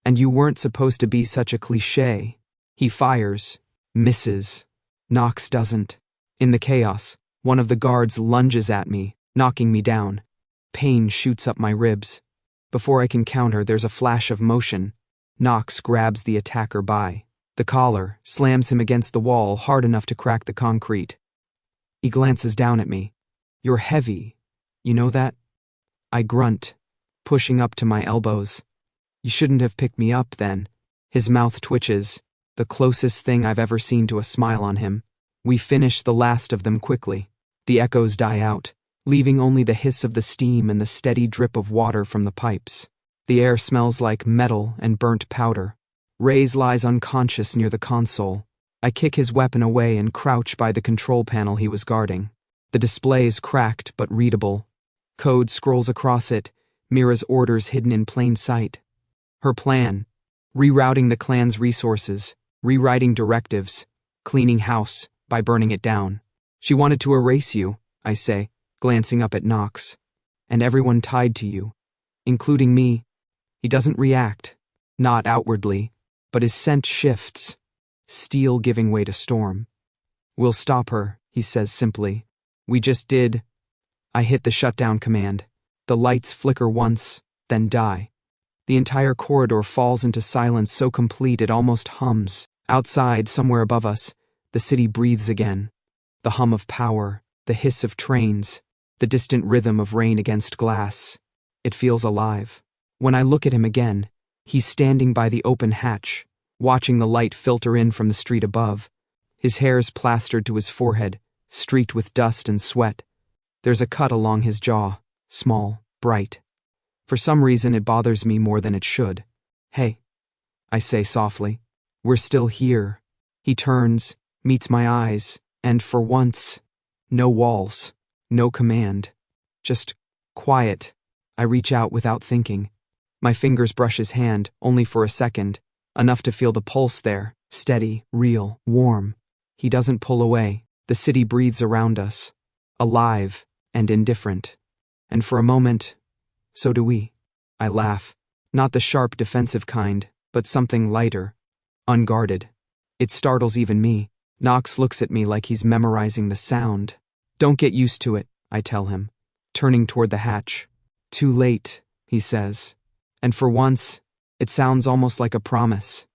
"And you weren't supposed to be such a cliché." He fires, misses. Knox doesn't. In the chaos, one of the guards lunges at me, knocking me down. Pain shoots up my ribs. Before I can counter, there's a flash of motion. Knox grabs the attacker by the collar, slams him against the wall hard enough to crack the concrete. He glances down at me. "You're heavy. You know that?" I grunt, pushing up to my elbows. "You shouldn't have picked me up then." His mouth twitches, the closest thing I've ever seen to a smile on him. We finish the last of them quickly. The echoes die out, leaving only the hiss of the steam and the steady drip of water from the pipes. The air smells like metal and burnt powder. Ray's lies unconscious near the console. I kick his weapon away and crouch by the control panel he was guarding. The display is cracked but readable. Code scrolls across it, Mira's orders hidden in plain sight. Her plan: rerouting the clan's resources, rewriting directives, cleaning house by burning it down. "She wanted to erase you," I say, glancing up at Knox. "And everyone tied to you, including me." He doesn't react, not outwardly, but his scent shifts, steel giving way to storm. "We'll stop her," he says simply. "We just did." I hit the shutdown command. The lights flicker once, then die. The entire corridor falls into silence so complete it almost hums. Outside, somewhere above us, the city breathes again. The hum of power, the hiss of trains, the distant rhythm of rain against glass. It feels alive. When I look at him again, he's standing by the open hatch, watching the light filter in from the street above. His hair's plastered to his forehead, streaked with dust and sweat. There's a cut along his jaw, small, bright. For some reason it bothers me more than it should. Hey, I say softly. We're still here. He turns, meets my eyes, and for once, no walls, no command. Just quiet. I reach out without thinking. My fingers brush his hand, only for a second, enough to feel the pulse there, steady, real, warm. He doesn't pull away. The city breathes around us, alive and indifferent. And for a moment, so do we. I laugh. Not the sharp, defensive kind, but something lighter, unguarded. It startles even me. Knox looks at me like he's memorizing the sound. Don't get used to it, I tell him, turning toward the hatch. Too late, he says. And for once, it sounds almost like a promise.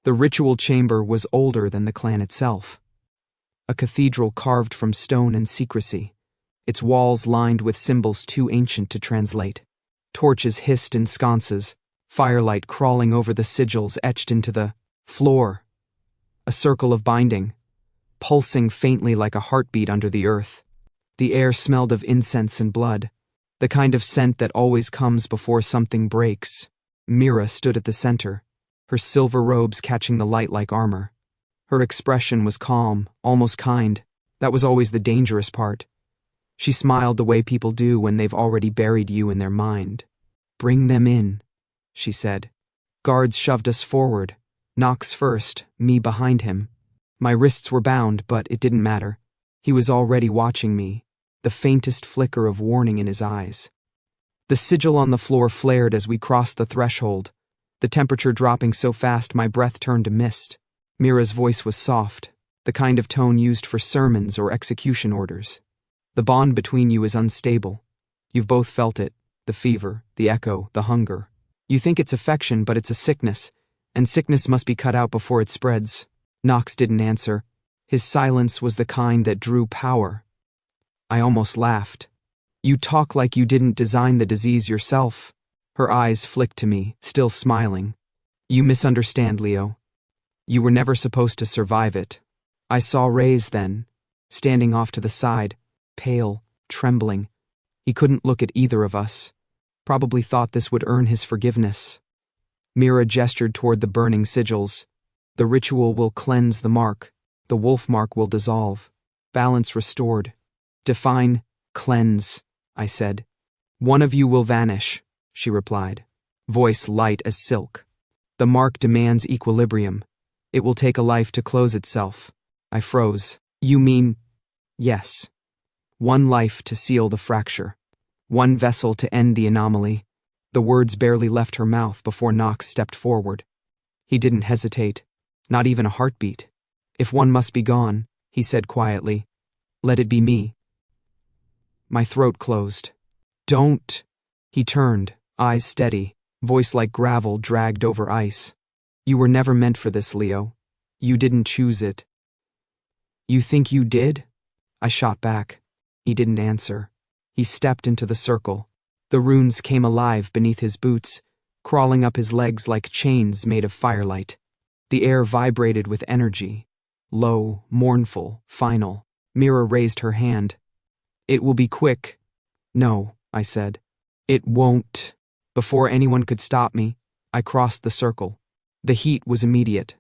The ritual chamber was older than the clan itself. A cathedral carved from stone and secrecy, its walls lined with symbols too ancient to translate. Torches hissed in sconces, firelight crawling over the sigils etched into the floor. A circle of binding, pulsing faintly like a heartbeat under the earth. The air smelled of incense and blood, the kind of scent that always comes before something breaks. Mira stood at the center, her silver robes catching the light like armor. Her expression was calm, almost kind. That was always the dangerous part. She smiled the way people do when they've already buried you in their mind. Bring them in, she said. Guards shoved us forward, Knox first, me behind him. My wrists were bound, but it didn't matter. He was already watching me, the faintest flicker of warning in his eyes. The sigil on the floor flared as we crossed the threshold, the temperature dropping so fast my breath turned to mist. Mira's voice was soft, the kind of tone used for sermons or execution orders. The bond between you is unstable. You've both felt it, the fever, the echo, the hunger. You think it's affection, but it's a sickness, and sickness must be cut out before it spreads. Knox didn't answer. His silence was the kind that drew power. I almost laughed. You talk like you didn't design the disease yourself. Her eyes flicked to me, still smiling. You misunderstand, Leo. You were never supposed to survive it. I saw Reyes then, standing off to the side, pale, trembling. He couldn't look at either of us. Probably thought this would earn his forgiveness. Mira gestured toward the burning sigils. The ritual will cleanse the mark. The Wolfmark will dissolve. Balance restored. Define, cleanse, I said. One of you will vanish, she replied, voice light as silk. The mark demands equilibrium. It will take a life to close itself. I froze. You mean? Yes. One life to seal the fracture. One vessel to end the anomaly. The words barely left her mouth before Knox stepped forward. He didn't hesitate, not even a heartbeat. If one must be gone, he said quietly, let it be me. My throat closed. Don't. He turned, eyes steady, voice like gravel dragged over ice. You were never meant for this, Leo. You didn't choose it. You think you did? I shot back. He didn't answer. He stepped into the circle. The runes came alive beneath his boots, crawling up his legs like chains made of firelight. The air vibrated with energy. Low, mournful, final. Mira raised her hand. It will be quick. No, I said. It won't. Before anyone could stop me, I crossed the circle. The heat was immediate,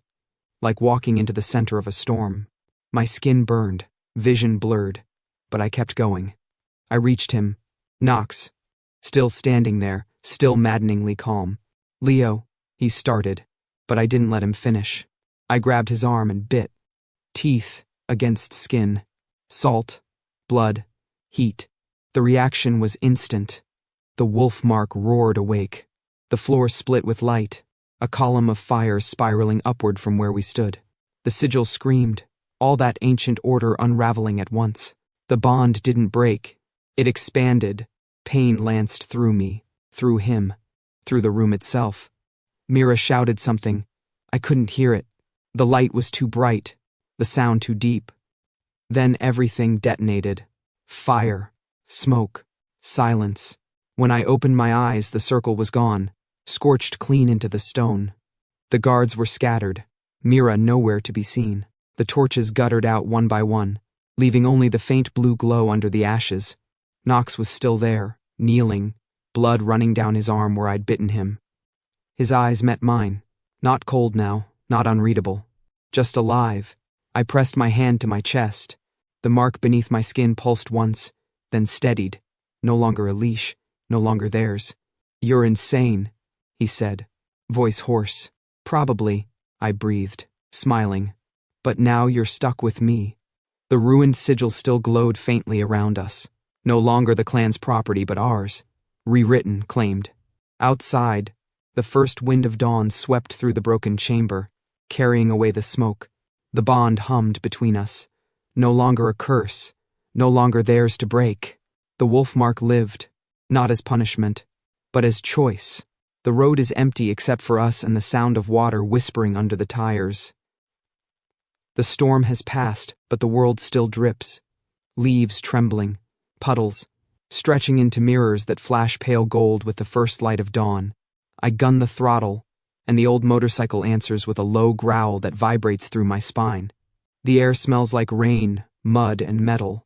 like walking into the center of a storm. My skin burned, vision blurred, but I kept going. I reached him. Knox. Still standing there, still maddeningly calm. Leo, he started, but I didn't let him finish. I grabbed his arm and bit. Teeth against skin. Salt, blood, heat. The reaction was instant. The Wolfmark roared awake. The floor split with light, a column of fire spiraling upward from where we stood. The sigil screamed, all that ancient order unraveling at once. The bond didn't break. It expanded. Pain lanced through me, through him, through the room itself. Mira shouted something. I couldn't hear it. The light was too bright, the sound too deep. Then everything detonated. Fire, smoke, silence. When I opened my eyes, the circle was gone, scorched clean into the stone. The guards were scattered, Mira nowhere to be seen. The torches guttered out one by one, leaving only the faint blue glow under the ashes. Knox was still there, kneeling, blood running down his arm where I'd bitten him. His eyes met mine, not cold now, not unreadable, just alive. I pressed my hand to my chest. The mark beneath my skin pulsed once, then steadied. No longer a leash, no longer theirs. "You're insane," he said, voice hoarse. "Probably," I breathed, smiling. "But now you're stuck with me." The ruined sigil still glowed faintly around us. No longer the clan's property, but ours. Rewritten, claimed. Outside, the first wind of dawn swept through the broken chamber, carrying away the smoke. The bond hummed between us. No longer a curse, no longer theirs to break. The Wolfmark lived, not as punishment, but as choice. The road is empty except for us and the sound of water whispering under the tires. The storm has passed, but the world still drips. Leaves trembling, puddles, stretching into mirrors that flash pale gold with the first light of dawn. I gun the throttle, and the old motorcycle answers with a low growl that vibrates through my spine. The air smells like rain, mud, and metal.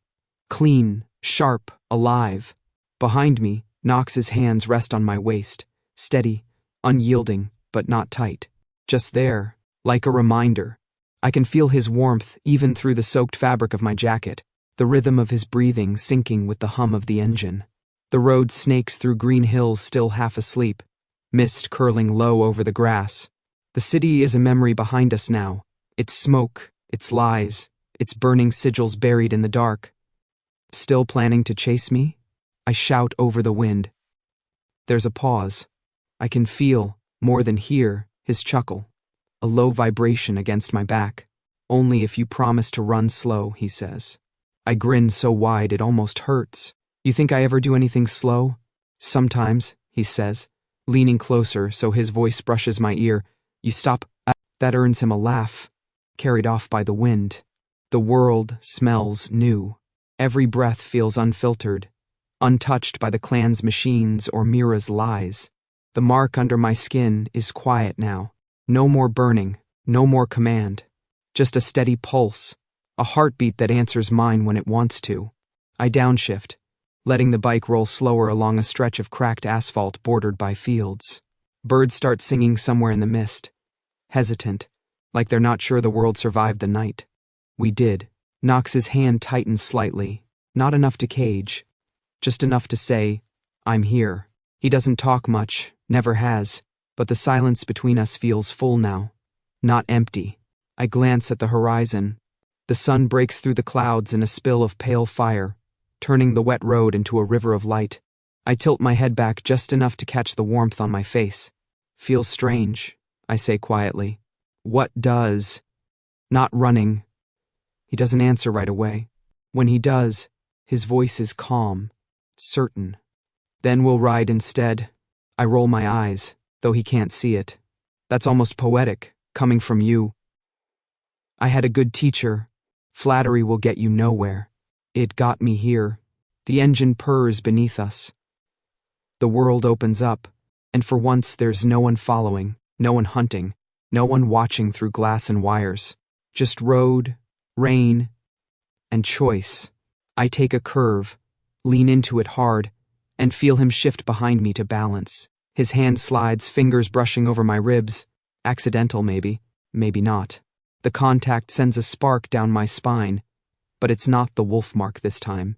Clean, sharp, alive. Behind me, Knox's hands rest on my waist, steady, unyielding, but not tight. Just there, like a reminder. I can feel his warmth even through the soaked fabric of my jacket, the rhythm of his breathing syncing with the hum of the engine. The road snakes through green hills still half asleep, mist curling low over the grass. The city is a memory behind us now, its smoke, its lies, its burning sigils buried in the dark. Still planning to chase me? I shout over the wind. There's a pause. I can feel, more than hear, his chuckle. A low vibration against my back. "Only if you promise to run slow," he says. I grin so wide it almost hurts. "You think I ever do anything slow?" "Sometimes," he says, leaning closer so his voice brushes my ear. "You stop." That earns him a laugh, carried off by the wind. The world smells new. Every breath feels unfiltered, untouched by the clan's machines or Mira's lies. The mark under my skin is quiet now. No more burning, no more command. Just a steady pulse, a heartbeat that answers mine when it wants to. I downshift, letting the bike roll slower along a stretch of cracked asphalt bordered by fields. Birds start singing somewhere in the mist, hesitant, like they're not sure the world survived the night. We did. Knox's hand tightens slightly, not enough to cage, just enough to say, "I'm here." He doesn't talk much, never has, but the silence between us feels full now, not empty. I glance at the horizon. The sun breaks through the clouds in a spill of pale fire, turning the wet road into a river of light. I tilt my head back just enough to catch the warmth on my face. "Feels strange," I say quietly. "What does?" "Not running." He doesn't answer right away. When he does, his voice is calm, certain. "Then we'll ride instead." I roll my eyes, though he can't see it. "That's almost poetic, coming from you." I had a good teacher. Flattery will get you nowhere. It got me here. The engine purrs beneath us. The world opens up, and for once there's no one following, no one hunting, no one watching through glass and wires. Just road, rain, and choice. I take a curve, lean into it hard, and feel him shift behind me to balance. His hand slides, fingers brushing over my ribs. Accidental, maybe, maybe not. The contact sends a spark down my spine, but it's not the Wolfmark this time.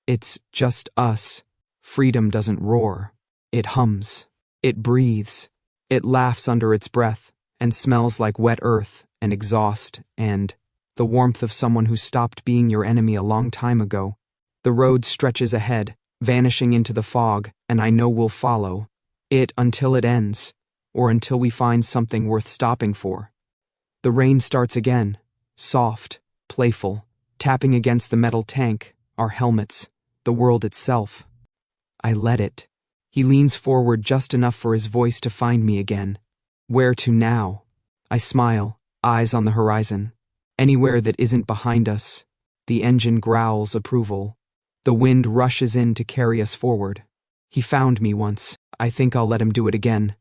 It's just us. Freedom doesn't roar. It hums. It breathes. It laughs under its breath and smells like wet earth and exhaust and the warmth of someone who stopped being your enemy a long time ago. The road stretches ahead, vanishing into the fog, and I know we'll follow it until it ends, or until we find something worth stopping for. The rain starts again, soft, playful, tapping against the metal tank, our helmets, the world itself. I let it. He leans forward just enough for his voice to find me again. "Where to now?" I smile, eyes on the horizon. Anywhere that isn't behind us. The engine growls approval. The wind rushes in to carry us forward. He found me once. I think I'll let him do it again.